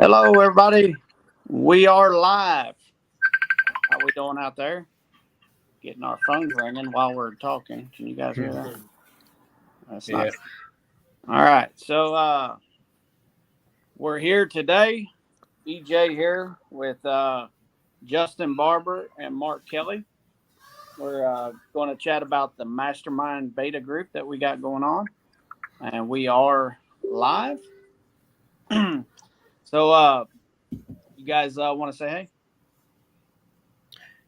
Hello, everybody. We are live. How we doing out there? Getting our phones ringing while we're talking. Can you guys hear that? That's Yeah. nice. All right. So we're here today. EJ here with Justin Barber and Mark Kelly. We're going to chat about the Mastermind Beta Group that we got going on. And we are live. So you guys want to say hey?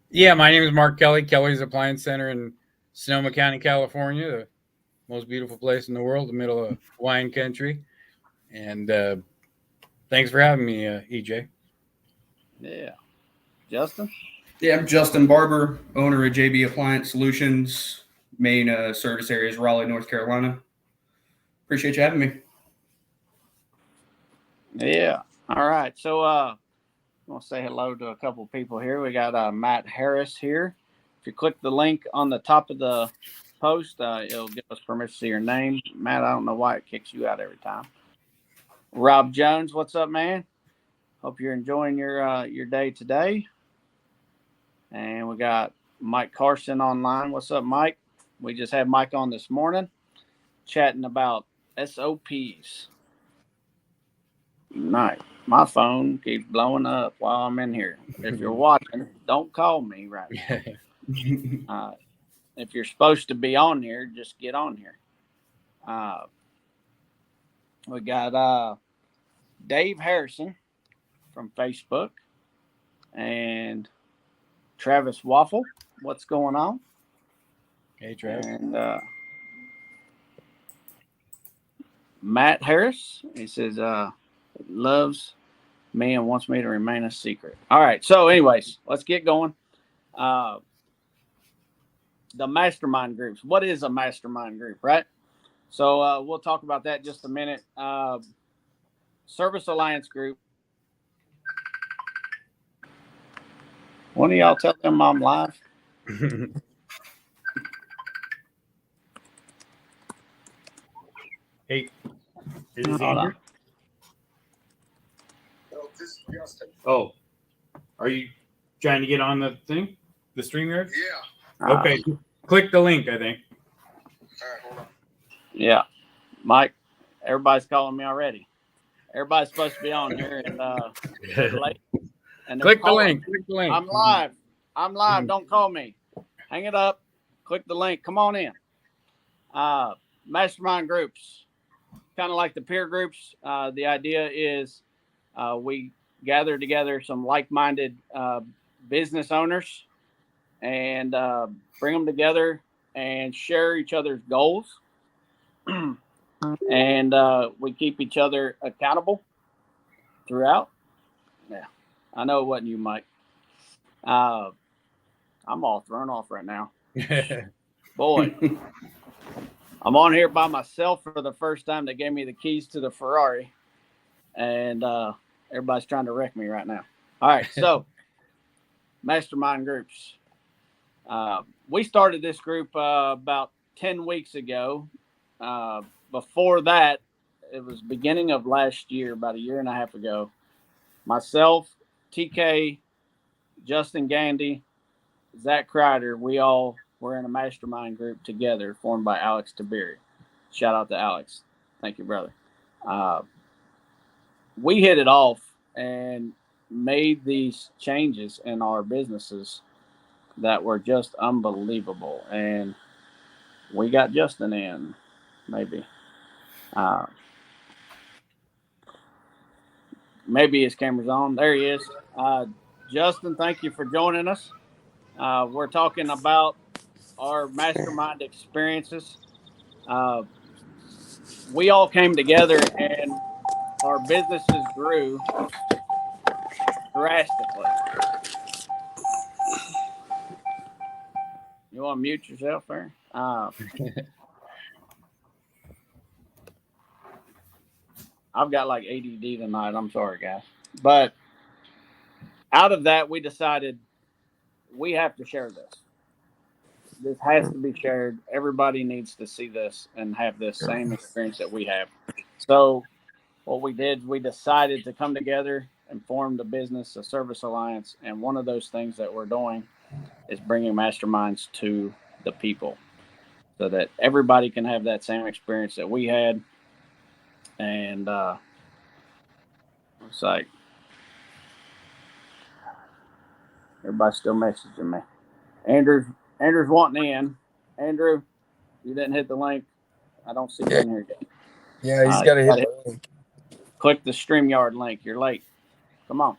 Yeah, my name is Mark Kelly. Kelly's Appliance Center in Sonoma County, California, the most beautiful place in the world, the middle of wine country. And thanks for having me, EJ. Yeah. Justin? Yeah, I'm Justin Barber, owner of JB Appliance Solutions. Main service area is Raleigh, North Carolina. Appreciate you having me. Yeah. All right. So I'm going to say hello to a couple people here. We got Matt Harris here. If you click the link on the top of the post, it'll give us permission to see your name. Matt, I don't know why it kicks you out every time. Rob Jones, what's up, man? Hope you're enjoying your day today. And we got Mike Carson online. What's up, Mike? We just had Mike on this morning chatting about SOPs. Nice. My phone keeps blowing up while I'm in here. If you're watching, don't call me right now. If you're supposed to be on here, just get on here. We got Dave Harrison from Facebook and Travis Waffle. What's going on? Hey, Travis. And Matt Harris, he says, loves me and wants me to remain a secret. All right. So, anyways, let's get going. The mastermind groups. What is a mastermind group, right? So we'll talk about that in just a minute. Service Alliance Group. One of y'all tell them I'm live. Hey, is Hold Andrew? on. Oh, are you trying to get on the thing? The StreamYard? Yeah. Okay, click the link, I think. All right, hold on. Yeah. Mike, everybody's calling me already. Everybody's supposed to be on here and they're late. And they're Click the calling. link. Click the link. I'm live. I'm live. Don't call me. Hang it up. Click the link. Come on in. Mastermind groups, kind of like the peer groups. The idea is we gather together some like-minded business owners and bring them together and share each other's goals. And we keep each other accountable throughout. Yeah, I know it wasn't you, Mike. I'm all thrown off right now. Boy, I'm on here by myself for the first time. They gave me the keys to the Ferrari, and everybody's trying to wreck me right now. All right, so mastermind groups. We started this group about 10 weeks ago. Before that, it was beginning of last year, about a year and a half ago. Myself, TK, Justin Gandy, Zach Kreider, we all were in a mastermind group together formed by Alex Tiberi. Shout out to Alex. Thank you, brother. We hit it off and made these changes in our businesses that were just unbelievable. And we got Justin in, maybe. Maybe his camera's on. There he is. Justin, thank you for joining us. We're talking about our mastermind experiences. We all came together and our businesses grew drastically. You want to mute yourself there? I've got like ADD tonight. I'm sorry, guys. But out of that, we decided we have to share this. This has to be shared. Everybody needs to see this and have this same experience that we have. So what we did, we decided to come together and form the business, a service alliance. And one of those things that we're doing is bringing masterminds to the people so that everybody can have that same experience that we had. And it's like, everybody's still messaging me. Andrew's wanting in. Andrew, you didn't hit the link. I don't see you in here yet. Yeah, he's got to hit the link. Click the StreamYard link. You're late. Come on.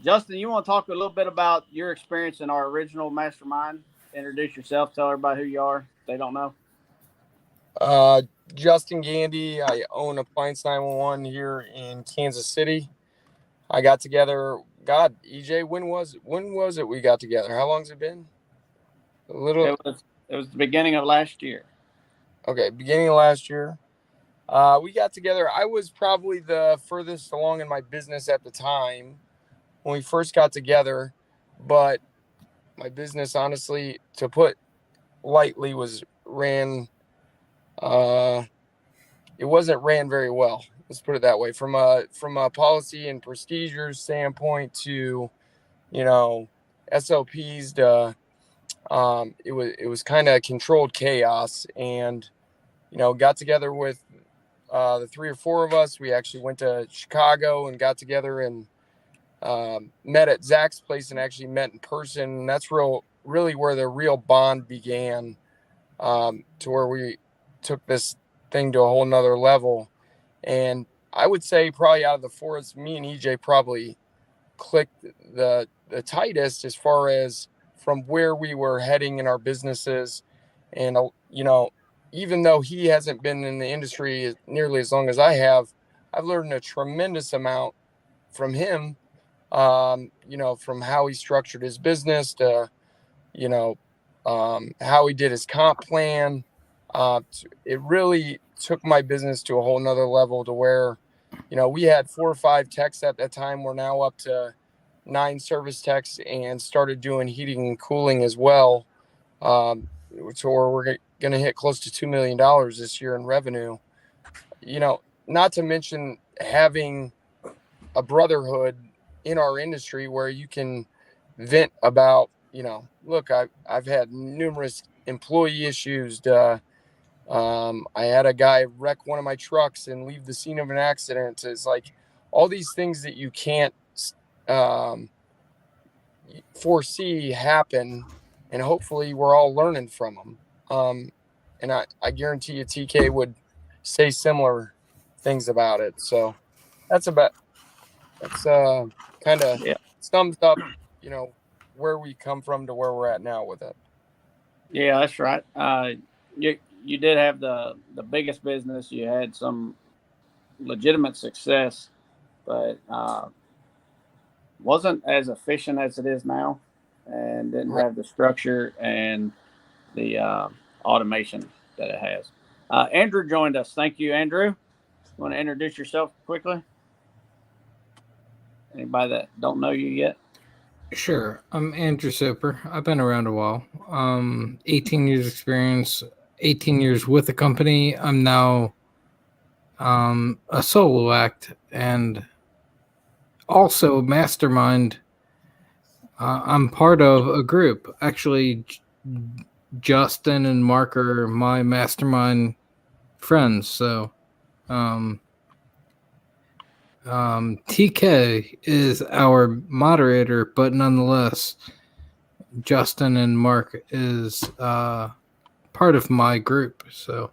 Justin, you want to talk a little bit about your experience in our original mastermind? Introduce yourself. Tell everybody who you are. If they don't know. Justin Gandy. I own Appliance 911 here in Kansas City. I got together. God, EJ, when was it we got together? How long's it been? It was the beginning of last year. Okay, beginning of last year. We got together. I was probably the furthest along in my business at the time when we first got together, but my business, honestly, to put lightly, it wasn't ran very well. Let's put it that way. From a policy and procedures standpoint to, SOPs to, it was kind of controlled chaos. And got together with the 3 or 4 of us. We actually went to Chicago and got together and met at Zach's place and actually met in person. And that's really where the real bond began, to where we took this thing to a whole nother level. And I would say probably out of the 4 of us, me and EJ probably clicked the tightest as far as from where we were heading in our businesses. And, even though he hasn't been in the industry nearly as long as I have, I've learned a tremendous amount from him, from how he structured his business to, how he did his comp plan. It really took my business to a whole nother level to where, we had 4 or 5 techs at that time. We're now up to 9 service techs and started doing heating and cooling as well. So we're going to hit close to $2 million this year in revenue. Not to mention having a brotherhood in our industry where you can vent about, look, I've had numerous employee issues. I had a guy wreck one of my trucks and leave the scene of an accident. It's like all these things that you can't foresee happen, and hopefully we're all learning from them. And I guarantee you TK would say similar things about it. So that's kind of sums up, where we come from to where we're at now with it. Yeah, that's right. You did have the biggest business. You had some legitimate success, but wasn't as efficient as it is now, and didn't have the structure and the automation that it has. Andrew joined us. Thank you, Andrew. You want to introduce yourself quickly? Anybody that don't know you yet? Sure. I'm Andrew Soper. I've been around a while. 18 years experience, 18 years with the company. I'm now a solo act and also Mastermind. I'm part of a group. Actually, Justin and Mark are my Mastermind friends. So TK is our moderator, but nonetheless, Justin and Mark is part of my group. So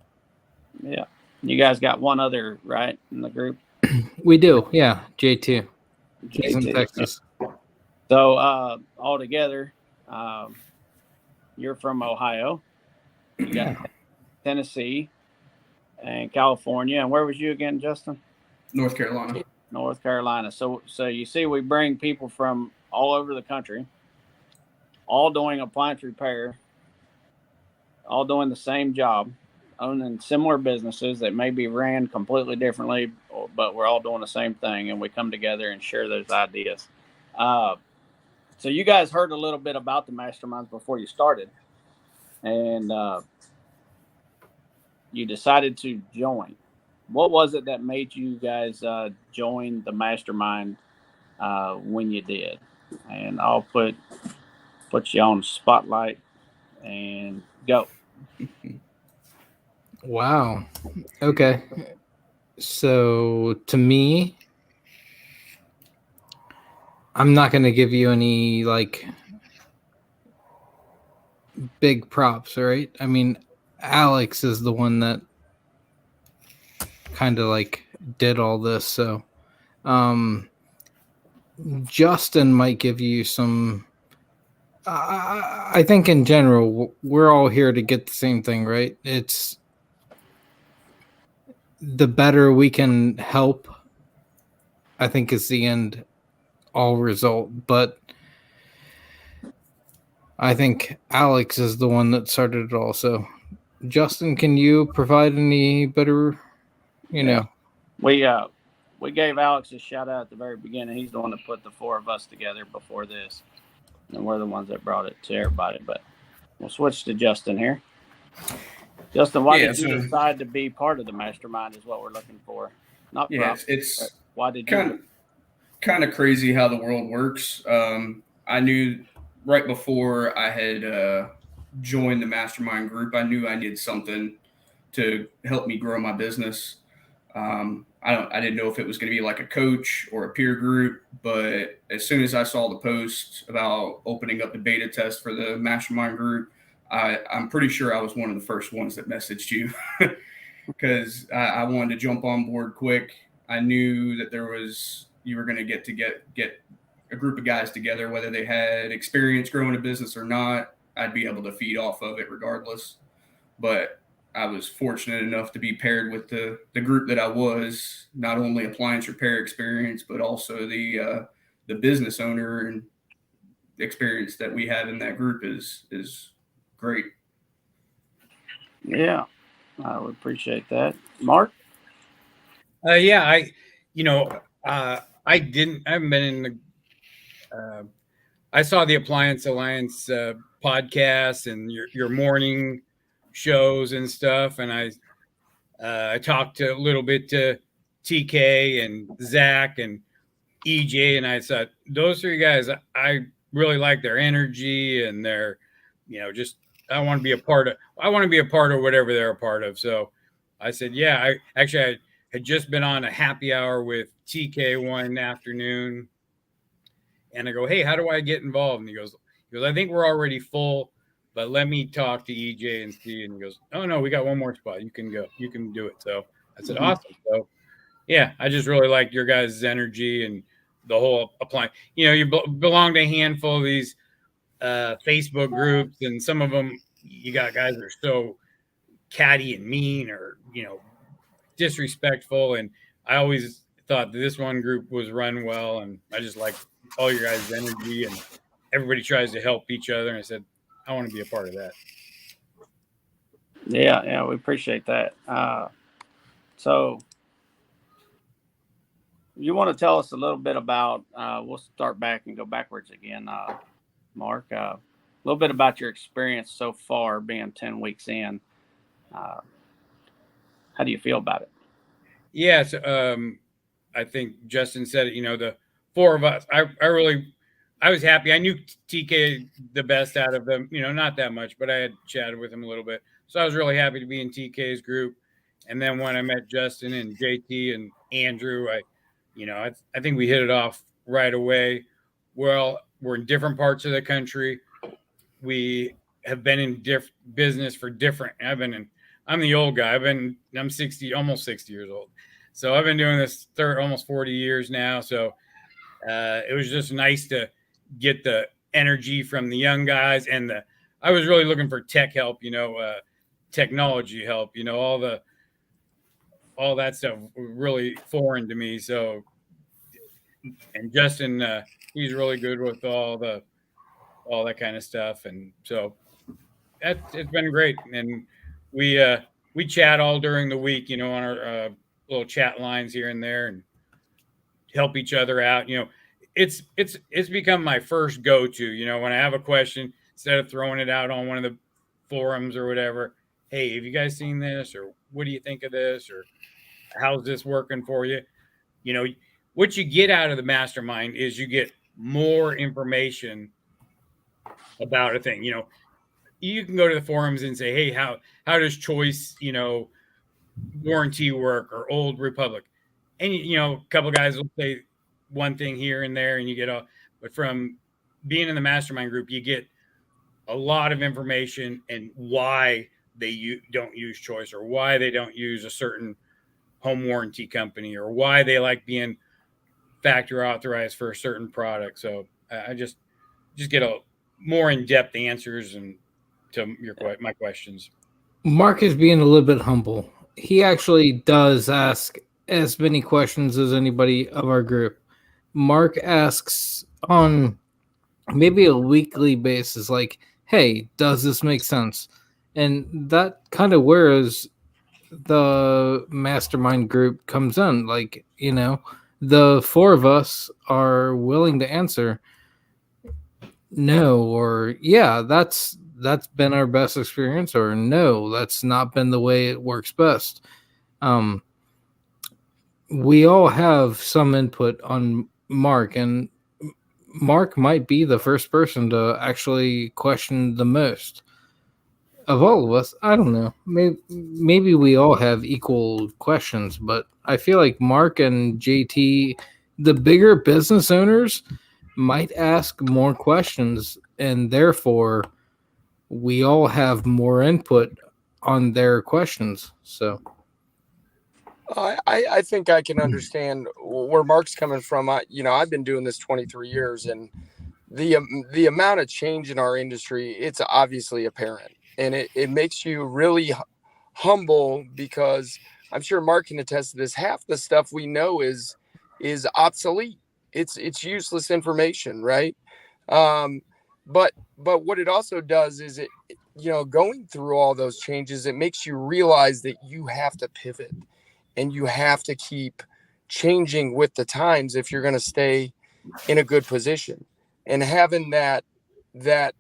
yeah, you guys got one other right in the group. We do, yeah. J2. He's in Texas. So all together, you're from Ohio. You got Tennessee and California. And where was you again, Justin? North Carolina. North Carolina. So you see, we bring people from all over the country, all doing appliance repair, all doing the same job, owning similar businesses that may be ran completely differently, but we're all doing the same thing, and we come together and share those ideas. So you guys heard a little bit about the masterminds before you started, and you decided to join. what was it that made you guys join the mastermind when you did? And I'll put you on the spotlight and go. Wow. Okay. So to me, I'm not going to give you any like big props, right? I mean, Alex is the one that kind of like did all this. So, Justin might give you some. I think in general, we're all here to get the same thing, right? It's the better we can help, I think, is the end all result. But I think Alex is the one that started it all. So, Justin, can you provide any better, Yeah. We gave Alex a shout out at the very beginning. He's the one that put the four of us together before this, and we're the ones that brought it to everybody. But we'll switch to Justin here. Justin, why did you decide to be part of the mastermind? Is what we're looking for. Not props, it's why did you? Kind of crazy how the world works. I knew right before I had joined the mastermind group, I knew I needed something to help me grow my business. I didn't know if it was going to be like a coach or a peer group, but as soon as I saw the post about opening up the beta test for the mastermind group, I'm pretty sure I was one of the first ones that messaged you because I wanted to jump on board quick. I knew that you were going to get a group of guys together, whether they had experience growing a business or not. I'd be able to feed off of it regardless. But I was fortunate enough to be paired with the group that I was, not only appliance repair experience, but also the business owner and experience that we have in that group is great. Yeah, I would appreciate that. Mark? Yeah, I haven't been in the, I saw the Appliance Alliance podcast and your morning shows and stuff. And I talked a little bit to TK and Zach and EJ, and I thought those three guys, I really like their energy and their, just I want to be a part of whatever they're a part of. So I said, yeah. I had just been on a happy hour with TK one afternoon, and I go, hey, how do I get involved? And he goes, I think we're already full, but let me talk to EJ and see. And he goes, oh no, we got one more spot. You can go. You can do it. So I said, awesome. So yeah, I just really like your guys' energy and the whole appliance. You belong to a handful of these Facebook groups, and some of them you got guys that are so catty and mean or disrespectful. And I always thought that this one group was run well, and I just like all your guys' energy, and everybody tries to help each other. And I said, I want to be a part of that. Yeah, we appreciate that. So you want to tell us a little bit about, we'll start back and go backwards again, Mark, a little bit about your experience so far being 10 weeks in. How do you feel about it? Yeah, so, I think Justin said it, the four of us, I was happy. I knew TK the best out of them, not that much, but I had chatted with him a little bit. So I was really happy to be in TK's group. And then when I met Justin and JT and Andrew, I think we hit it off right away. Well, we're in different parts of the country. We have been in business for different. I'm the old guy. I'm 60, almost 60 years old. So I've been doing this almost 40 years now. So it was just nice to get the energy from the young guys, and I was really looking for tech help, technology help, all that stuff really foreign to me. So, and Justin, he's really good with all that kind of stuff. And so it's been great. And we chat all during the week, on our little chat lines here and there, and help each other out. It's become my first go-to, when I have a question, instead of throwing it out on one of the forums or whatever. Hey, have you guys seen this? Or what do you think of this? Or how's this working for you? You know, what you get out of the mastermind is you get more information about a thing. You know, you can go to the forums and say, hey, how does choice, you know, warranty work, or Old Republic? And, you know, a couple guys will say one thing here and there, and you get all, but from being in the mastermind group, you get a lot of information and why they don't use choice, or why they don't use a certain home warranty company, or why they like being factory authorized for a certain product. So I just get a more in-depth answers and to my questions. Mark is being a little bit humble. He actually does ask as many questions as anybody of our group. Mark asks on maybe a weekly basis, like, hey, does this make sense? And that kind of whereas the mastermind group comes in. Like, you know, the four of us are willing to answer no, or yeah, that's been our best experience, or no, that's not been the way it works best. We all have some input on Mark, and Mark might be the first person to actually question the most of all of us. I don't know. Maybe we all have equal questions, but I feel like Mark and JT, the bigger business owners, might ask more questions, and therefore we all have more input on their questions. So I think I can understand where Mark's coming from. I've been doing this 23 years, and the amount of change in our industry, it's obviously apparent, and it makes you really humble, because I'm sure Mark can attest to this. Half the stuff we know is obsolete. It's useless information, right? Um, but what it also does is going through all those changes, it makes you realize that you have to pivot, and you have to keep changing with the times if you're going to stay in a good position. And having that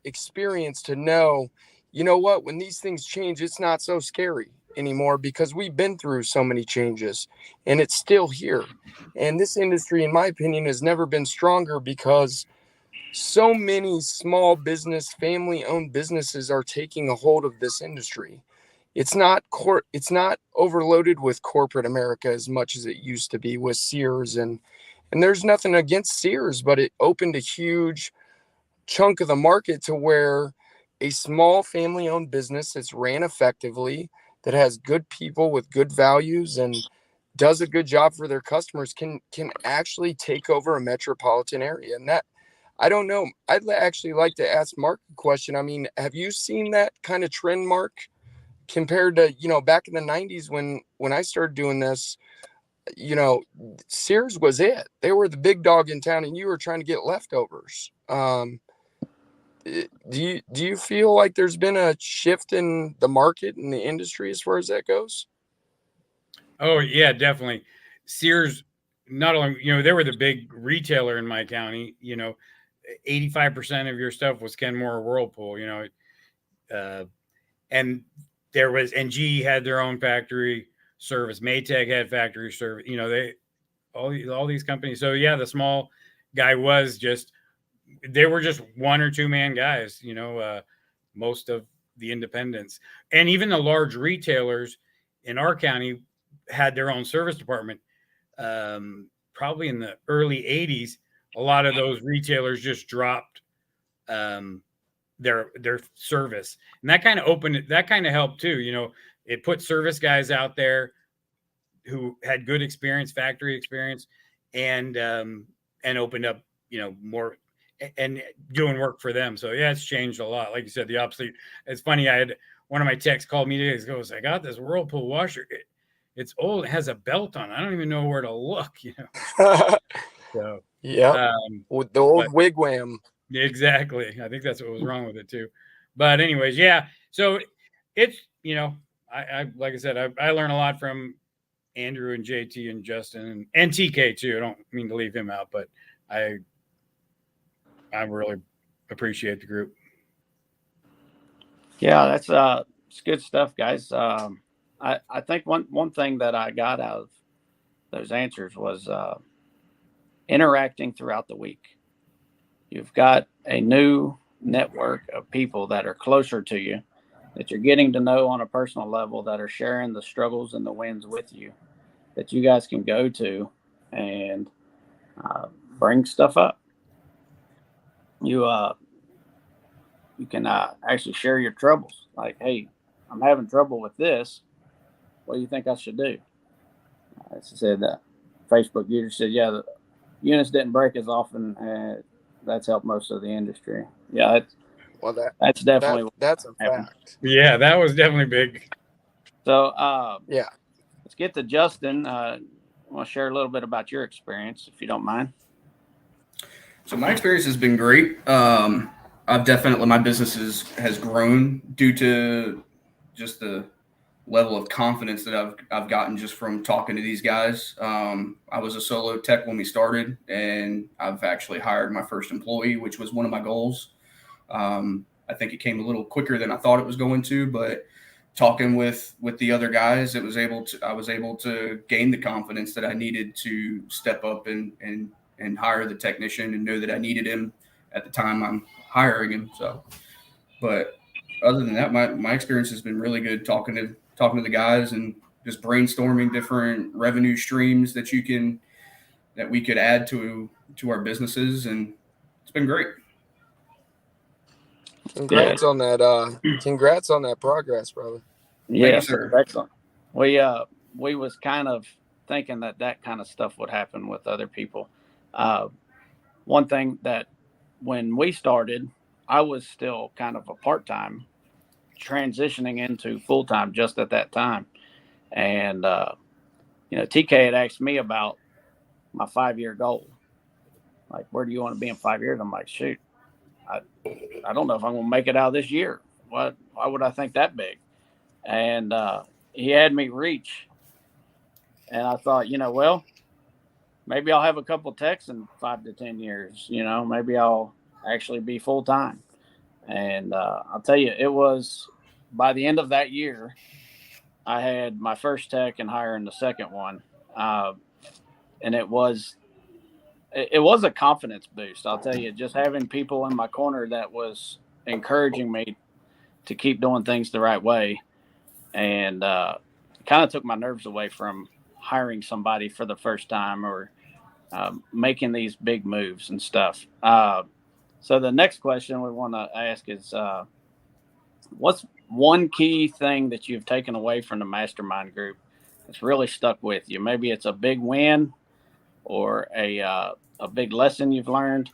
experience to know, you know what, when these things change, it's not so scary anymore, because we've been through so many changes and it's still here. And this industry, in my opinion, has never been stronger, because so many small business, family owned businesses are taking a hold of this industry. It's not overloaded with corporate America as much as it used to be with Sears, and there's nothing against Sears, but it opened a huge chunk of the market to where a small family owned business that's ran effectively, that has good people with good values and does a good job for their customers, can actually take over a metropolitan area. And that, I don't know, I'd actually like to ask Mark a question. I mean, have you seen that kind of trend, Mark, compared to, back in the 90s when I started doing this? Sears was it. They were the big dog in town, and you were trying to get leftovers. Do you feel like there's been a shift in the market and the industry as far as that goes? Oh yeah, definitely. Sears, not only, they were the big retailer in my county. 85% of your stuff was Kenmore or Whirlpool. And there was, and GE had their own factory service. Maytag had factory service. They all these companies. So yeah, the small guy they were just one or two man guys. Most of the independents, and even the large retailers in our county had their own service department. Probably in the early 80s, a lot of those retailers just dropped their service, and that kind of helped too. It put service guys out there who had good experience, factory experience, and opened up more and doing work for them. So yeah, it's changed a lot. Like you said, the obsolete. It's funny. I had one of my techs called me today. He goes, "I got this Whirlpool washer. It's old. It has a belt on. I don't even know where to look." So yeah, with the old wigwam. Exactly. I think that's what was wrong with it too. But anyways, yeah. So it's, I like I said, I learn a lot from Andrew and JT and Justin and TK too. I don't mean to leave him out, but I really appreciate the group. Yeah, that's it's good stuff, guys. I think one thing that I got out of those answers was interacting throughout the week. You've got a new network of people that are closer to you, that you're getting to know on a personal level, that are sharing the struggles and the wins with you, that you guys can go to and bring stuff up. You can actually share your troubles. Like, hey, I'm having trouble with this. What do you think I should do? As I said, Facebook user said, yeah, the units didn't break as often. That's helped most of the industry. Yeah, that's definitely that's a happened. fact. Yeah, that was definitely big. So Yeah. let's get to Justin. I want to share a little bit about your experience, if you don't mind. So my experience has been great. I've definitely, my business has grown due to just the level of confidence that I've gotten just from talking to these guys. I was a solo tech when we started, and I've actually hired my first employee, which was one of my goals. I think it came a little quicker than I thought it was going to, but talking with the other guys, I was able to gain the confidence that I needed to step up and hire the technician and know that I needed him at the time I'm hiring him. So, but other than that, my experience has been really good talking to the guys and just brainstorming different revenue streams that we could add to our businesses, and it's been great. Congrats on that. Congrats on that progress, brother. Yes, sir. excellent. We was kind of thinking that kind of stuff would happen with other people. One thing that when we started, I was still kind of a part-time, transitioning into full-time just at that time. And, TK had asked me about my 5-year goal. Like, where do you want to be in 5 years? I'm like, shoot, I don't know if I'm going to make it out this year. Why would I think that big? And he had me reach. And I thought, well, maybe I'll have a couple techs in 5 to 10 years. Maybe I'll actually be full time. And I'll tell you, it was by the end of that year, I had my first tech and hiring the second one. And it was a confidence boost. I'll tell you, just having people in my corner that was encouraging me to keep doing things the right way. And kind of took my nerves away from hiring somebody for the first time or making these big moves and stuff. So the next question we want to ask is, what's one key thing that you've taken away from the Mastermind group that's really stuck with you? Maybe it's a big win or a big lesson you've learned.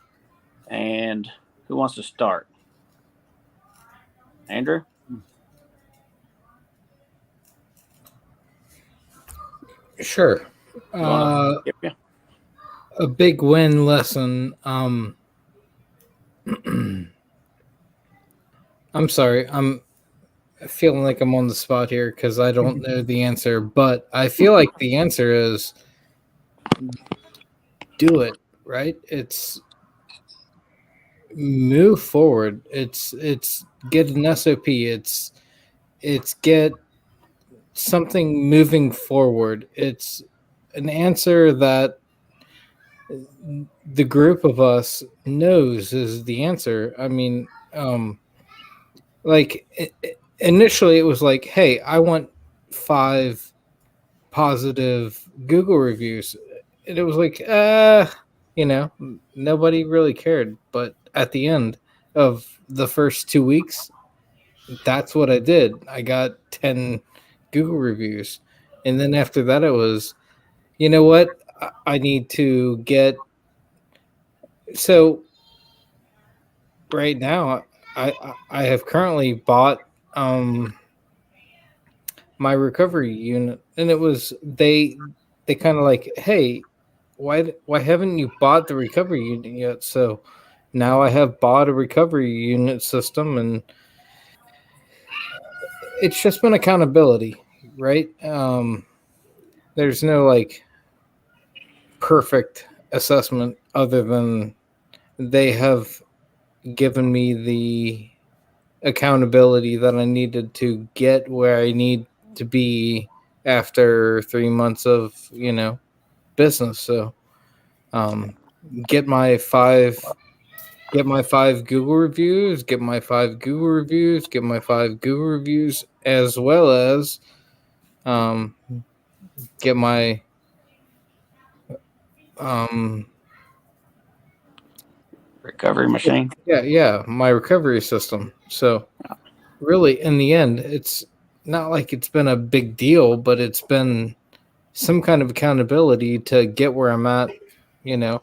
And who wants to start? Andrew? Sure. A big win lesson. I'm sorry. I'm feeling like I'm on the spot here because I don't know the answer, but I feel like the answer is do it, right? It's move forward. It's get an SOP. It's get something moving forward. It's an answer that the group of us knows is the answer. I mean, initially it was like, hey, I want 5 positive Google reviews. And it was like, nobody really cared. But at the end of the first 2 weeks, that's what I did. I got 10 Google reviews. And then after that, it was, you know what? I need to get. So right now, I have currently bought my recovery unit, and it was they kind of like, hey, why haven't you bought the recovery unit yet? So now I have bought a recovery unit system, and it's just been accountability, right? There's no like perfect assessment other than they have given me the accountability that I needed to get where I need to be after 3 months of, business. So get my 5 Google reviews, get my 5 Google reviews, get my 5 Google reviews, as well as get my recovery machine. Yeah, my recovery system. So really, in the end, it's not like it's been a big deal, but it's been some kind of accountability to get where I'm at, Yeah.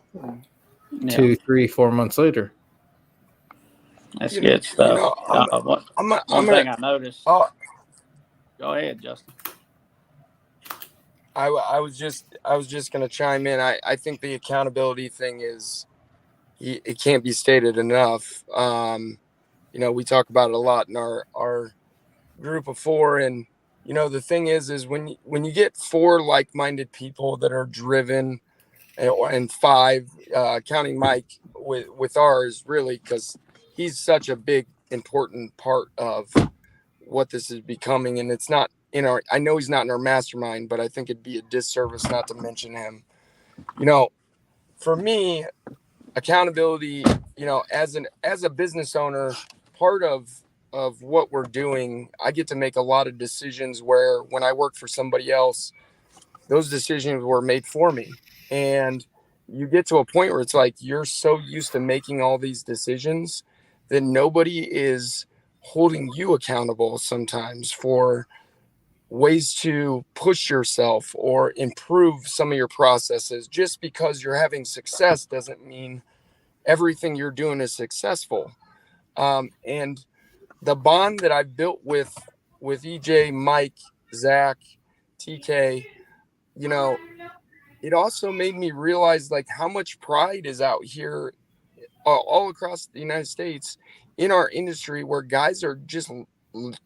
2, 3, 4 months later. That's good stuff. One thing I noticed. Oh, go ahead, Justin. I was just gonna chime in. I think the accountability thing is, it can't be stated enough. We talk about it a lot in our group of 4, and the thing is when you get 4 like-minded people that are driven, and 5, counting Mike with ours, really, because he's such a big important part of what this is becoming. And it's not I know he's not in our mastermind, but I think it'd be a disservice not to mention him. For me, accountability, as a business owner, part of what we're doing, I get to make a lot of decisions where when I work for somebody else, those decisions were made for me. And you get to a point where it's like you're so used to making all these decisions that nobody is holding you accountable sometimes for ways to push yourself or improve some of your processes. Just because you're having success doesn't mean everything you're doing is successful. And the bond that I've built with EJ, Mike, Zach, TK, it also made me realize how much pride is out here all across the United States in our industry, where guys are just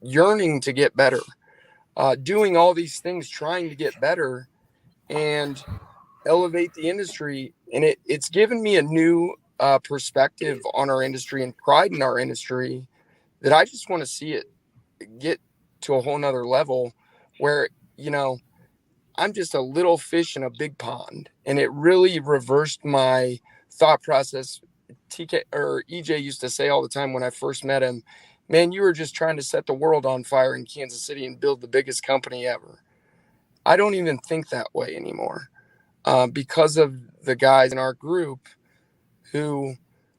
yearning to get better, doing all these things, trying to get better and elevate the industry. And it's given me a new perspective on our industry and pride in our industry that I just want to see it get to a whole nother level where, I'm just a little fish in a big pond. And it really reversed my thought process. TK or EJ used to say all the time when I first met him, man, you were just trying to set the world on fire in Kansas City and build the biggest company ever. I don't even think that way anymore, because of the guys in our group who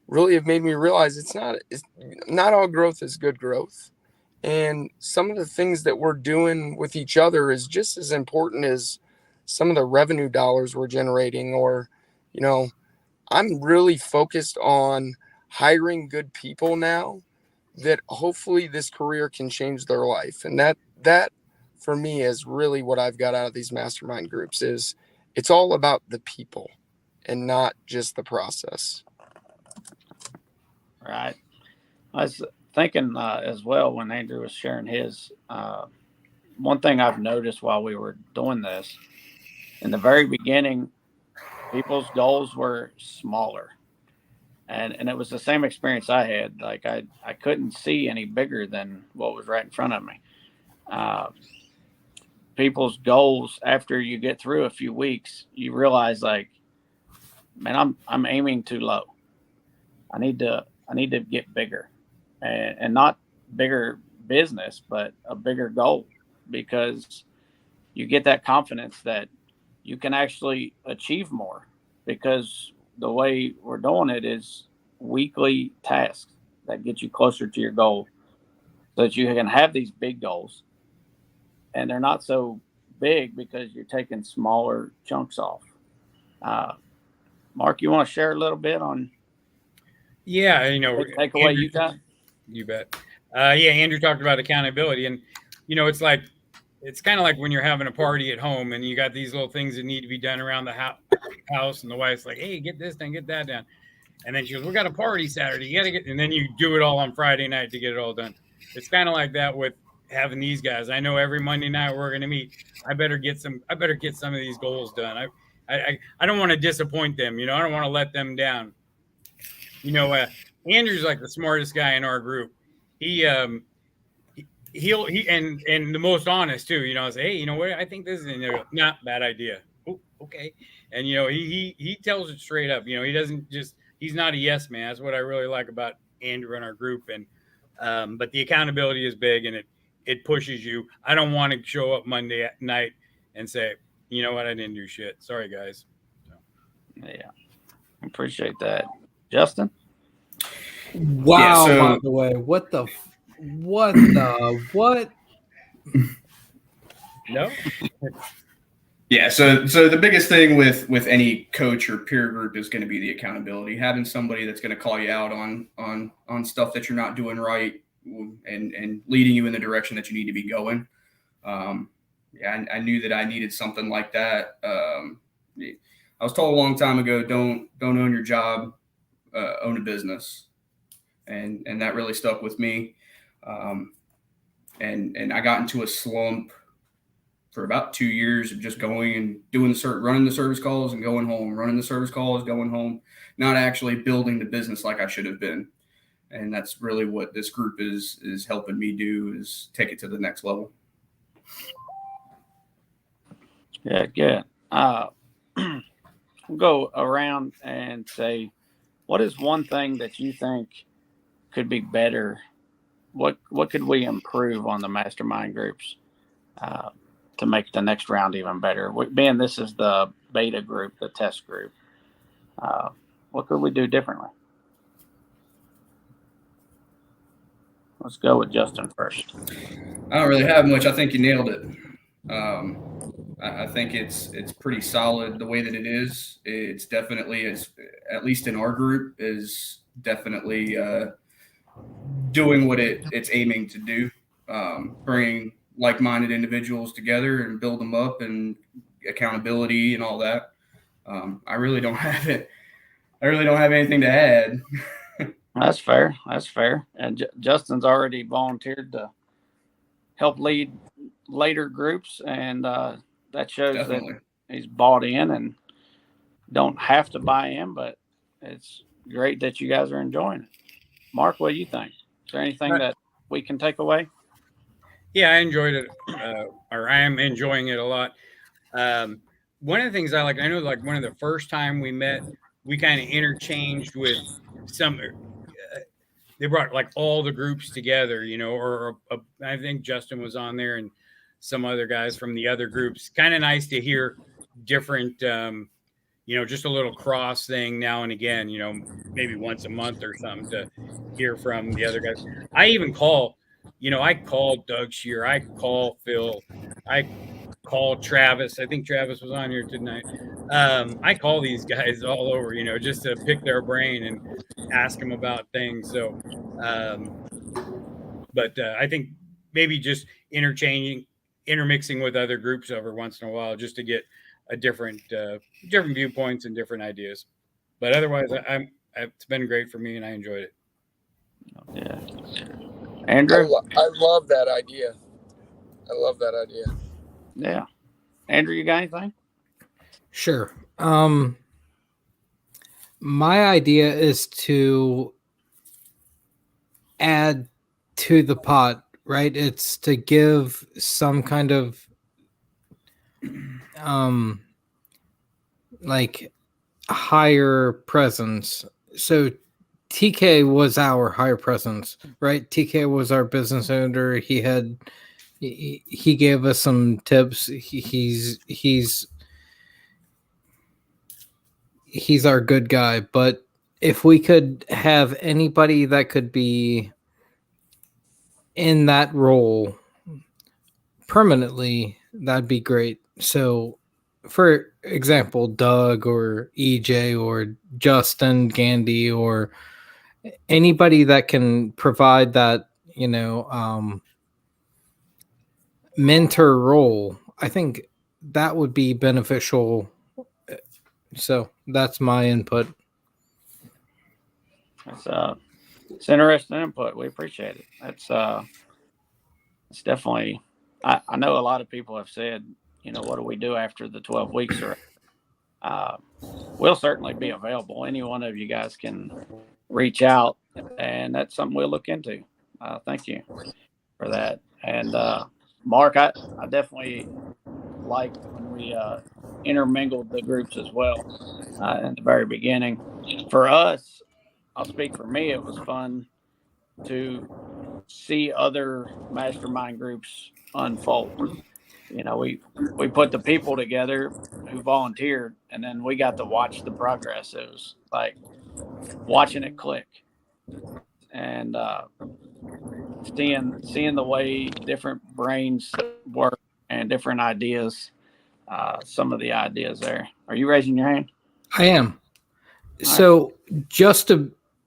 really have made me realize it's not all growth is good growth. And some of the things that we're doing with each other is just as important as some of the revenue dollars we're generating. Or, I'm really focused on hiring good people now that hopefully this career can change their life. And that for me is really what I've got out of these mastermind groups. Is it's all about the people and not just the process. Right. I was thinking as well when Andrew was sharing his, one thing I've noticed while we were doing this, in the very beginning, people's goals were smaller. And it was the same experience I had. Like I couldn't see any bigger than what was right in front of me. People's goals, after you get through a few weeks, you realize man, I'm aiming too low. I need to get bigger, and not bigger business, but a bigger goal, because you get that confidence that you can actually achieve more, because the way we're doing it is weekly tasks that get you closer to your goal, so that you can have these big goals, and they're not so big because you're taking smaller chunks off. Mark, you want to share a little bit on? Yeah, take away you got. You bet. Andrew talked about accountability, and it's kind of like when you're having a party at home and you got these little things that need to be done around the house, and the wife's like, "Hey, get this done, get that done," and then she goes, "We got a party Saturday, you got to get," and then you do it all on Friday night to get it all done. It's kind of like that with having these guys. I know every Monday night we're going to meet. I better get some of these goals done. I don't want to disappoint them. I don't want to let them down. Andrew's like the smartest guy in our group. He'll and the most honest too. Say, hey, what? I think this is not a bad idea. okay. And he tells it straight up. He doesn't just, he's not a yes man. That's what I really like about Andrew and our group. And but the accountability is big, and it pushes you. I don't want to show up Monday at night and say, you know what, I didn't do shit. Sorry guys. So. Yeah, appreciate that, Justin. Wow. Yeah, by the way, what? No. Yeah, so the biggest thing with any coach or peer group is going to be the accountability. Having somebody that's going to call you out on stuff that you're not doing right, and leading you in the direction that you need to be going. Yeah, I knew that I needed something like that. I was told a long time ago, don't own your job, own a business, and that really stuck with me. And I got into a slump for about 2 years of just going and running the service calls and going home, running the service calls, going home, not actually building the business like I should have been. And that's really what this group is helping me do, is take it to the next level. Yeah, good. We'll go around and say, what is one thing that you think could be better? What could we improve on the mastermind groups to make the next round even better? Being this is the beta group, the test group, what could we do differently? Let's go with Justin first. I don't really have much. I think you nailed it. I think it's pretty solid the way that it is. It's definitely, at least in our group, is definitely doing what it's aiming to do, bringing like-minded individuals together and build them up, and accountability and all that. I really don't have it. I really don't have anything to add. That's fair. That's fair. And Justin's already volunteered to help lead later groups, and that shows Definitely. that he's bought in and don't have to buy in, but it's great that you guys are enjoying it. Mark, what do you think? Is there anything that we can take away? Yeah, I enjoyed it, or I am enjoying it a lot. One of the things I know, like one of the first time we met, we kind of interchanged with some. They brought like all the groups together, or I think Justin was on there and some other guys from the other groups. Kind of nice to hear different, just a little cross thing now and again, maybe once a month or something, to hear from the other guys. I even call, I called Doug Shear, I call Phil, I call Travis. I think Travis was on here tonight. I call these guys all over, just to pick their brain and ask them about things. So, but I think maybe just intermixing with other groups over once in a while, just to get a different viewpoints and different ideas. But otherwise, it's been great for me, and I enjoyed it. Yeah, Andrew. I love that idea. I love that idea. Yeah, Andrew, you got anything? Sure. My idea is to add to the pot, right? It's to give some kind of like higher presence. So TK was our higher presence, right? TK was our business owner. He gave us some tips. He's our good guy. But if we could have anybody that could be in that role permanently, that'd be great. So, for example, Doug or EJ or Justin Gandy or anybody that can provide that, mentor role, I think that would be beneficial. So that's my input. It's interesting input. We appreciate it. It's definitely. I know a lot of people have said, what do we do after the 12 weeks are? We'll certainly be available. Any one of you guys can reach out, and that's something we'll look into. Thank you for that. And Mark, I definitely like when we intermingled the groups as well in the very beginning. For us, I'll speak for me, it was fun to see other mastermind groups unfold. You know, we put the people together who volunteered, and then we got to watch the progress. It was like watching it click, and seeing the way different brains work and different ideas. Some of the ideas there. Are you raising your hand? I am. So just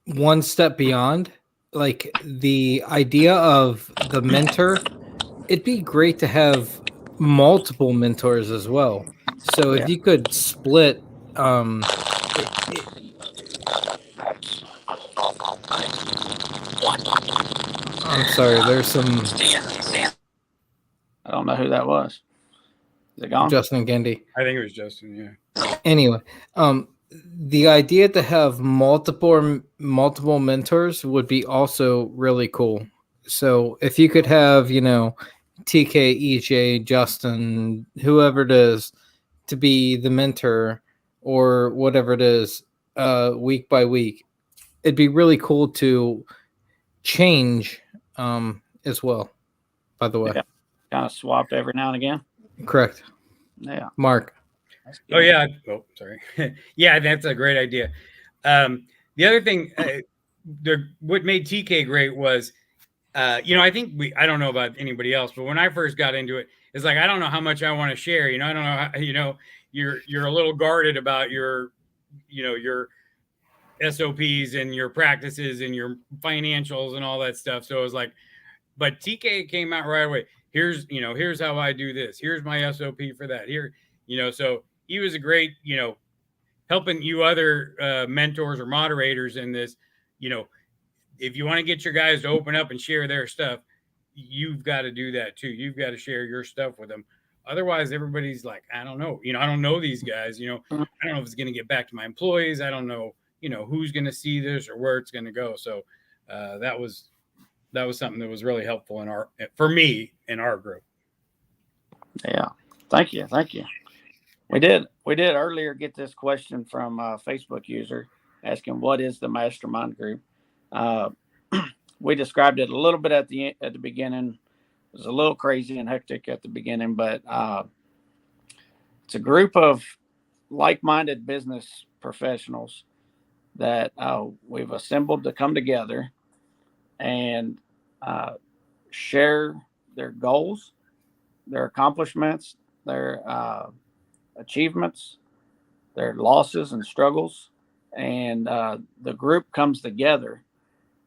one step beyond, like the idea of the mentor, it'd be great to have multiple mentors as well. So if you could split, I'm sorry, there's some. I don't know who that was. Is it gone? Justin Gendy. I think it was Justin. Yeah. Anyway, the idea to have multiple mentors would be also really cool. So if you could have, TK, EJ, Justin, whoever it is, to be the mentor or whatever it is, week by week, it'd be really cool to change as well, by the way. Yeah. Kind of swapped every now and again. Correct. Yeah. Mark. Oh, yeah. Oh, sorry. Yeah, that's a great idea. The other thing, what made TK great was, I think I don't know about anybody else, but when I first got into it, it's like, I don't know how much I want to share. I don't know how, you're a little guarded about your SOPs and your practices and your financials and all that stuff. So it was like, but TK came out right away. Here's how I do this. Here's my SOP for that. Here, so he was a great, helping you other mentors or moderators in this, if you want to get your guys to open up and share their stuff, you've got to do that too. You've got to share your stuff with them. Otherwise, everybody's like, I don't know. I don't know these guys. I don't know if it's going to get back to my employees. I don't know, who's going to see this or where it's going to go. So that was something that was really helpful for me in our group. Yeah. Thank you. We did earlier get this question from a Facebook user asking, what is the mastermind group? We described it a little bit at the beginning. It was a little crazy and hectic at the beginning, but it's a group of like-minded business professionals that we've assembled to come together and share their goals, their accomplishments, their achievements, their losses and struggles. And the group comes together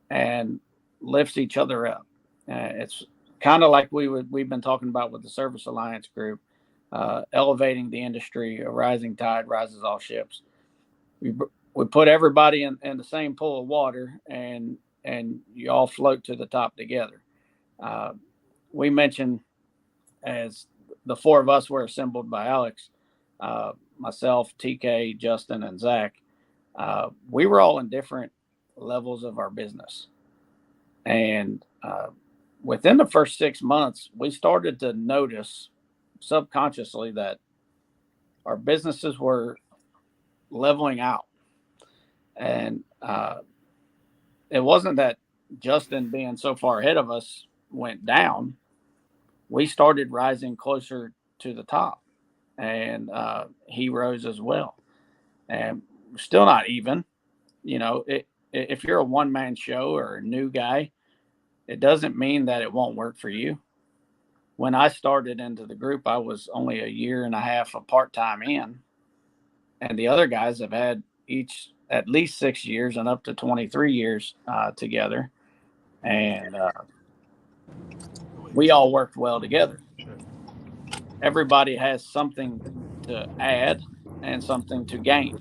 and lifts each other up. It's kind of like we've been talking about with the Service Alliance group, elevating the industry. A rising tide rises all ships. We put everybody in the same pool of water, and you all float to the top together. We mentioned, as the four of us were assembled by Alex, myself, TK, Justin, and Zach. We were all in different levels of our business. And within the first 6 months, we started to notice subconsciously that our businesses were leveling out. And it wasn't that Justin, being so far ahead of us, went down. We started rising closer to the top, and he rose as well. And we're still not even. If you're a one-man show or a new guy, it doesn't mean that it won't work for you. When I started into the group, I was only a year and a half of part-time in, and the other guys have had each at least 6 years and up to 23 years together. And we all worked well together. Everybody has something to add and something to gain.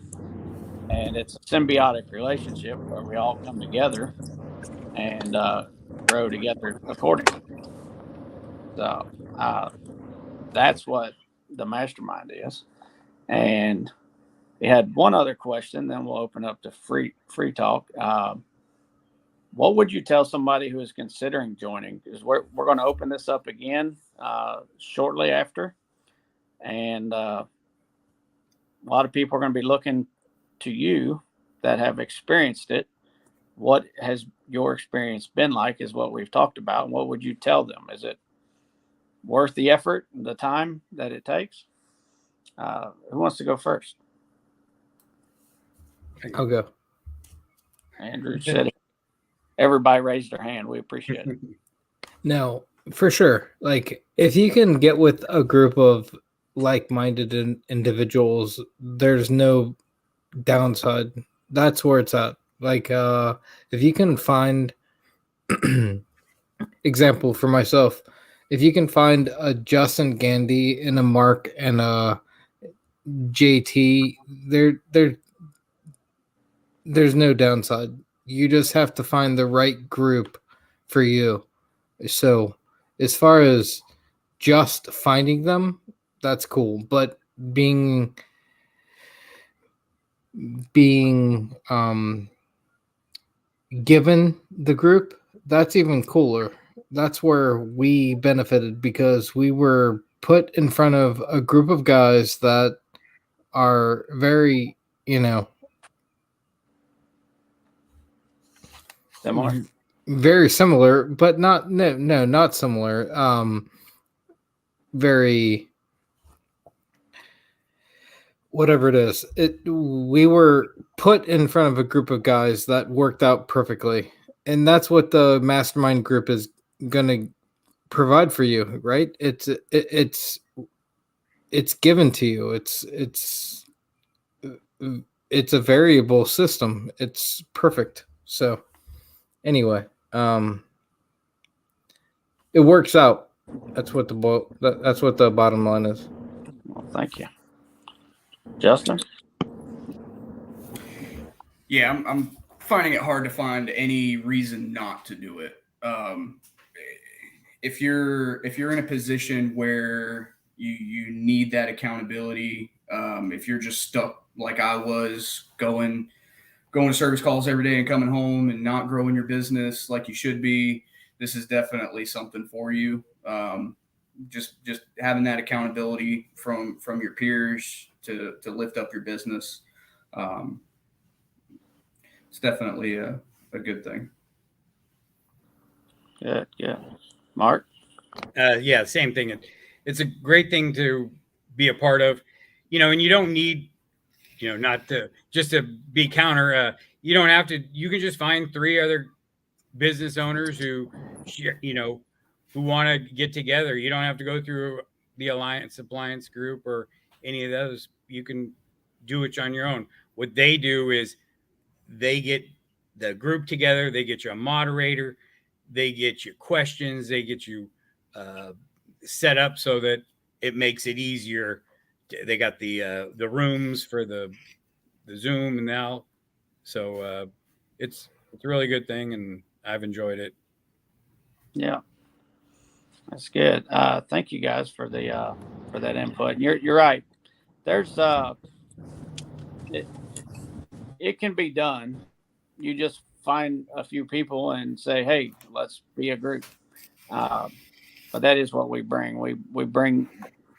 And it's a symbiotic relationship where we all come together and grow together accordingly. So that's what the mastermind is. And we had one other question, then we'll open up to free talk. What would you tell somebody who is considering joining? Because we're going to open this up again shortly after. And a lot of people are going to be looking to you that have experienced it. What has your experience been like is what we've talked about. And what would you tell them? Is it worth the effort, the time that it takes? Who wants to go first? I'll go. Andrew said it. Everybody raised their hand. We appreciate it. No, for sure. Like, if you can get with a group of like-minded individuals, there's no downside. That's where it's at. Like, if you can find example for myself, if you can find a Justin Gandy and a Mark and a JT, there's no downside. You just have to find the right group for you. So as far as just finding them, that's cool. But being given the group, that's even cooler. That's where we benefited because we were put in front of a group of guys that are very, Similar. very similar, but not similar. Very whatever it is. We were put in front of a group of guys that worked out perfectly. And that's what the mastermind group is going to provide for you, right? It's given to you. It's a variable system. It's perfect. So anyway, it works out. That's what the bottom line is. Well, thank you. Justin? Yeah, I'm finding it hard to find any reason not to do it. If you're in a position where you need that accountability, if you're just stuck like I was going to service calls every day and coming home and not growing your business like you should be, this is definitely something for you. Just having that accountability from your peers to lift up your business. It's definitely a good thing. Good, good. Mark? Yeah, same thing. It's a great thing to be a part of, and you don't need, not to just to be counter. You don't have to. You can just find 3 other business owners who want to get together. You don't have to go through the appliance group or any of those. You can do it on your own. What they do is they get the group together. They get you a moderator. They get you questions. They get you set up so that it makes it easier. They got the rooms for the Zoom now. So it's a really good thing, and I've enjoyed it. Yeah, that's good. Thank you guys for that input. You're right. There's it can be done. You just find a few people and say, "Hey, let's be a group." But that is what we bring. We bring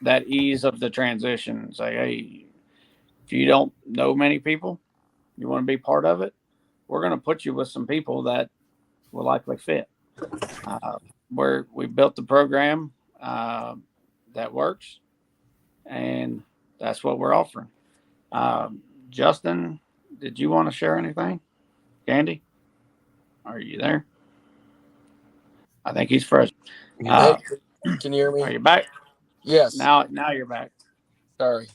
that ease of the transition. Say, "Hey, if you don't know many people, you want to be part of it, we're going to put you with some people that will likely fit." We built the program that works, and that's what we're offering. Justin, did you want to share anything? Candy, are you there? I think he's frozen. Hey, can you hear me? Are you back? Yes. Now you're back. Sorry.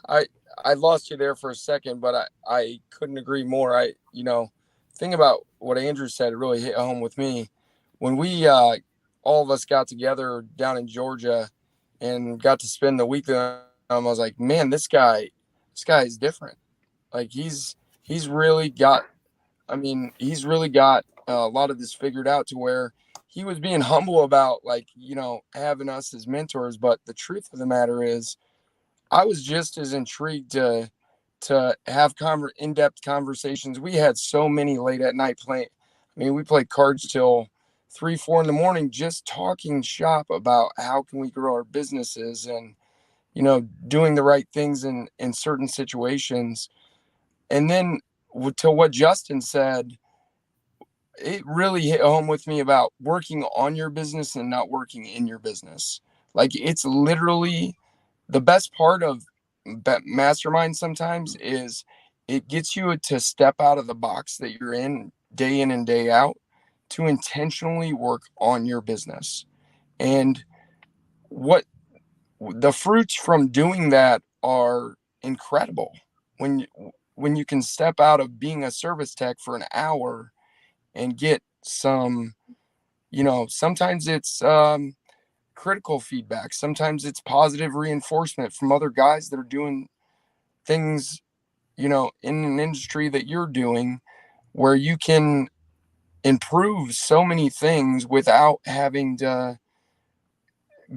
I lost you there for a second, but I couldn't agree more. Thing about what Andrew said really hit home with me. When we all of us got together down in Georgia and got to spend the week there, I was like, man, this guy is different. Like he's really got a lot of this figured out to where he was being humble about having us as mentors. But the truth of the matter is I was just as intrigued to have in-depth conversations. We had so many late at night playing. I mean, we played cards till 3-4 in the morning, just talking shop about how can we grow our businesses. And, doing the right things in certain situations. And then to what Justin said, it really hit home with me about working on your business and not working in your business. Like, it's literally the best part of Mastermind sometimes is it gets you to step out of the box that you're in and day out to intentionally work on your business. And what the fruits from doing that are incredible. When you can step out of being a service tech for an hour and get some, sometimes it's critical feedback, sometimes it's positive reinforcement from other guys that are doing things, in an industry that you're doing, where you can improve so many things without having to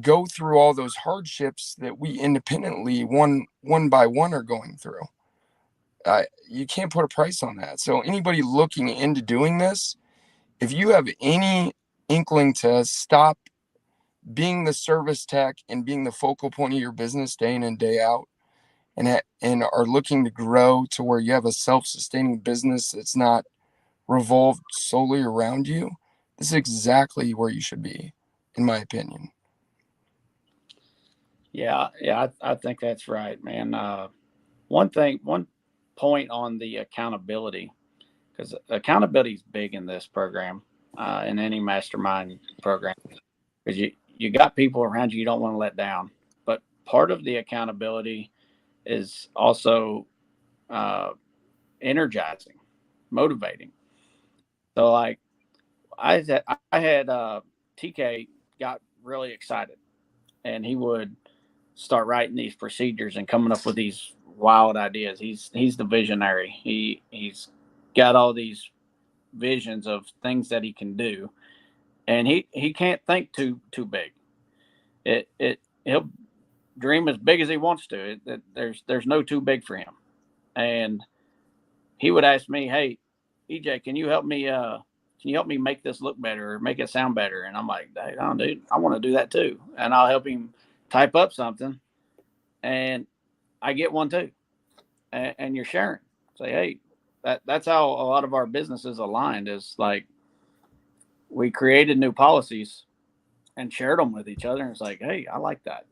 go through all those hardships that we independently one by one are going through. You can't put a price on that. So anybody looking into doing this, if you have any inkling to stop being the service tech and being the focal point of your business day in and day out, and are looking to grow to where you have a self-sustaining business that's not revolved solely around you, this is exactly where you should be, in my opinion. Yeah, I think that's right, man. One point on the accountability, because accountability is big in this program, in any mastermind program, because you got people around you don't want to let down. But part of the accountability is also energizing, motivating. So like I had TK got really excited, and he would start writing these procedures and coming up with these wild ideas. He's the visionary. He's got all these visions of things that he can do, and he can't think too big. He'll dream as big as he wants to. There's no too big for him. And he would ask me, "Hey, EJ, can you help me? Can you help me make this look better or make it sound better?" And I'm like, "Hey, dude, I want to do that too." And I'll help him type up something, and I get one too. And you're sharing. Say, hey, that's how a lot of our businesses aligned. Is like we created new policies and shared them with each other. And it's like, hey, I like that.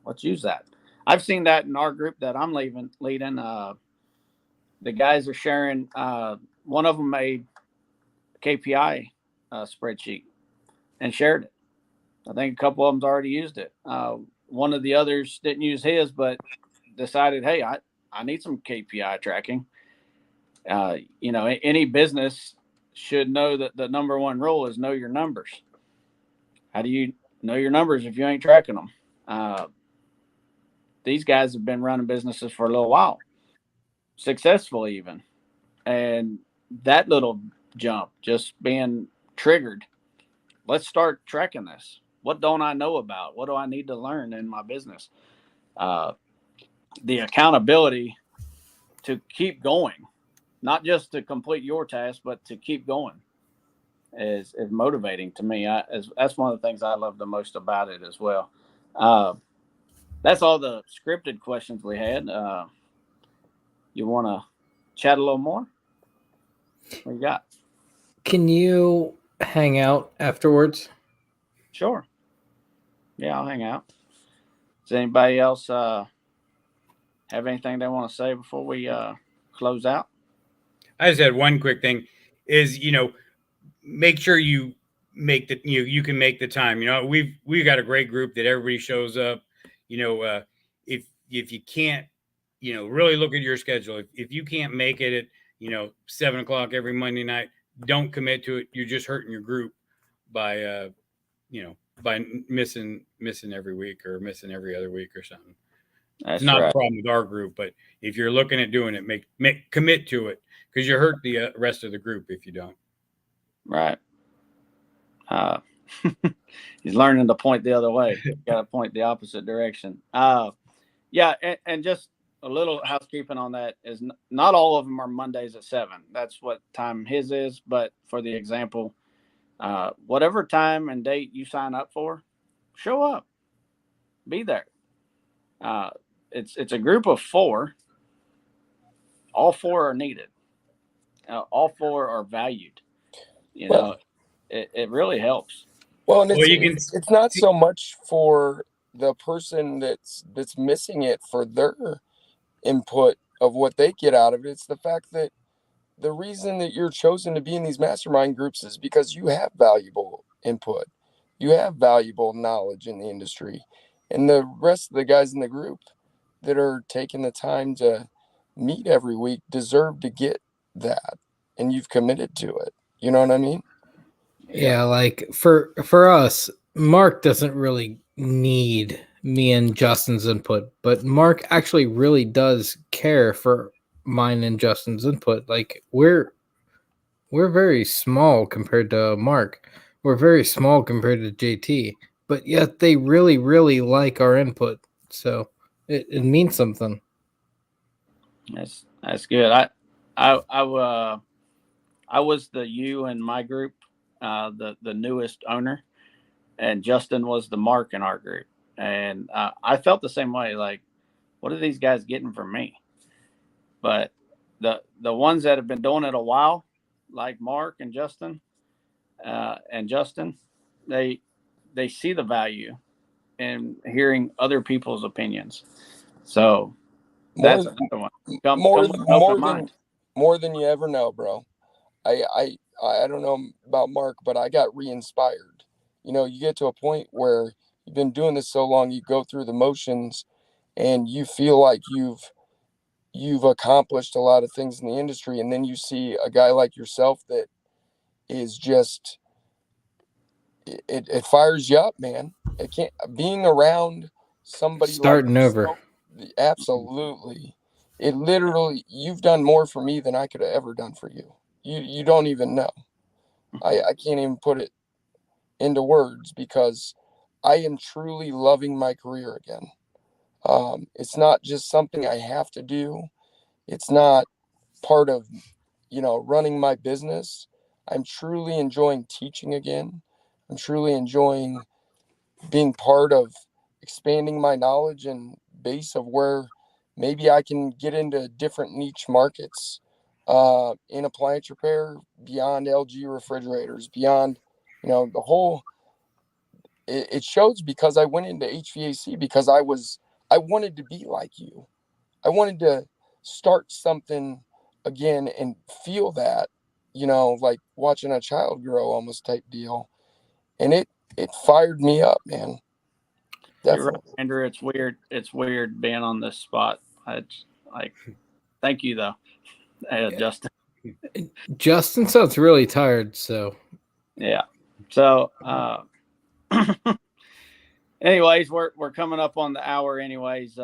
Let's use that. I've seen that in our group that I'm leading. The guys are sharing. One of them made a KPI spreadsheet and shared it. I think a couple of them's already used it. One of the others didn't use his, but decided, hey, I need some KPI tracking. Any business should know that the number one rule is know your numbers. How do you know your numbers if you ain't tracking them? These guys have been running businesses for a little while, successfully even. And that little jump, just being triggered, let's start tracking this. What don't I know about? What do I need to learn in my business? The accountability to keep going, not just to complete your task, but to keep going is motivating to me. That's one of the things I love the most about it as well. That's all the scripted questions we had. You want to chat a little more? What you got? Can you hang out afterwards? Sure. Yeah, I'll hang out. Does anybody else have anything they want to say before we close out? I just had one quick thing is, make sure you make the, you can make the time. We've got a great group that everybody shows up. If you can't, really look at your schedule. If you can't make it at, 7:00 every Monday night, don't commit to it. You're just hurting your group by, by missing every week or missing every other week or something. That's it's not right. a problem with our group, but if you're looking at doing it, make commit to it, because you hurt the rest of the group if you don't. Right. He's learning to point the other way. Got to point the opposite direction. Yeah, and just a little housekeeping on that is not all of them are Mondays at 7. That's what time his is. But for the example, whatever time and date you sign up for, show up, be there. It's a group of 4. All 4 are needed. All 4 are valued. You know, it really helps. Well, and Well, you can it's not so much for the person that's missing it for their input of what they get out of it. It's the fact that the reason that you're chosen to be in these mastermind groups is because you have valuable input. You have valuable knowledge in the industry. And the rest of the guys in the group that are taking the time to meet every week deserve to get that. And you've committed to it. You know what I mean? Yeah, like for us, Mark doesn't really need me and Justin's input, but Mark actually really does care for mine and Justin's input. Like we're very small compared to Mark. We're very small compared to JT, but yet they really, really like our input. So it means something. That's good. I was the U in my group, the newest owner, and Justin was the Mark in our group, and I felt the same way. Like, what are these guys getting from me? But the ones that have been doing it a while, like Mark and Justin, they see the value in hearing other people's opinions. So that's another one. Come with an open mind. More than you ever know, bro. I don't know about Mark, but I got re-inspired. You know, you get to a point where you've been doing this so long, you go through the motions and you feel like you've accomplished a lot of things in the industry, and then you see a guy like yourself that is just it fires you up, man. It can't being around somebody starting like over. Absolutely. It literally, you've done more for me than I could have ever done for you. You don't even know. I can't even put it into words because I am truly loving my career again. It's not just something I have to do. It's not part of, running my business. I'm truly enjoying teaching again. I'm truly enjoying being part of expanding my knowledge and base of where maybe I can get into different niche markets in appliance repair, beyond LG refrigerators, beyond, the whole. It shows because I went into HVAC because I wanted to be like you. I wanted to start something again and feel that, like watching a child grow almost type deal. And it fired me up, man. You're right, Definitely. Andrew. It's weird being on this spot. It's like, thank you though, Justin. Justin sounds really tired, so Yeah. So, anyways, we're coming up on the hour. Anyways,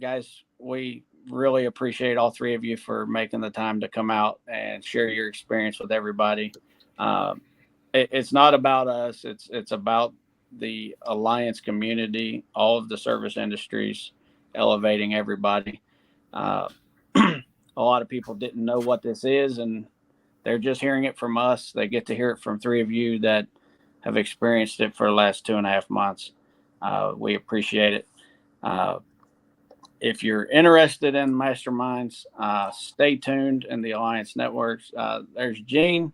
guys, we really appreciate all 3 of you for making the time to come out and share your experience with everybody. It's not about us. It's about the Alliance community, all of the service industries, elevating everybody. A lot of people didn't know what this is, and they're just hearing it from us. They get to hear it from 3 of you that have experienced it for the last 2.5 months. We appreciate it. If you're interested in masterminds, stay tuned in the Alliance networks. There's Gene.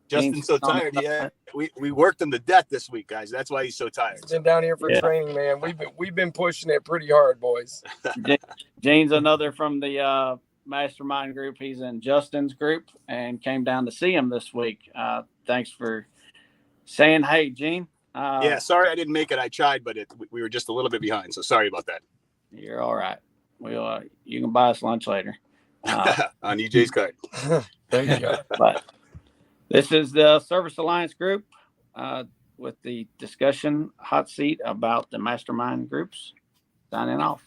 Justin's so tired. Yeah, we worked him to death this week, guys. That's why he's so tired. Been down here for training, man. We've been pushing it pretty hard, boys. Gene's another from the mastermind group. He's in Justin's group and came down to see him this week. Thanks for saying hey, Gene. Yeah, sorry I didn't make it. I tried, but we were just a little bit behind. So sorry about that. You're all right. We'll you can buy us lunch later on EJ's card. There you go. But this is the Service Alliance Group with the discussion hot seat about the mastermind groups. Signing off.